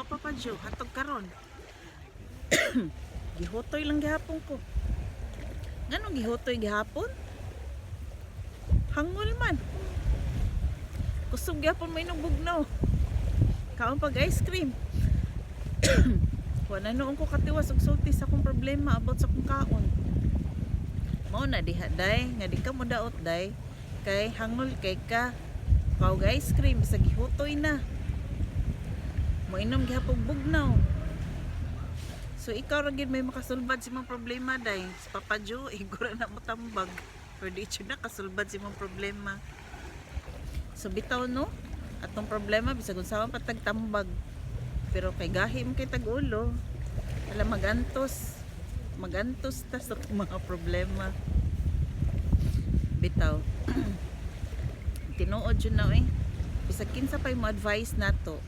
Mao Papa Jo, hatog karon. Gihotoy lang gihapon ko. Nganong gihotoy gihapon? Hangol man. Kusog gihapon may bugnaw. Kaon pag ice cream. Wala noon ko katiwas og sulti sa akong problema about sa akong kaon. Mao na diha day, nga di ka mo daot day, kay hangol kay ka. Kaog ice cream sa gihutoy na. Moinom gihapon bugnaw. So ikaw ra gid may makasulbad sa imong problema day. Si Papa Jo igura na mo tambag. Pero di siya nakasulbad sa imong problema. So bitaw no, atong problema bisag unsaon patag tambag. Pero kay gahi mo kay tag-ulo. Wala magantos. Magantos ta sa mga problema. Bitaw. Tinuod yun na bisag kinsa pa mo advice nato.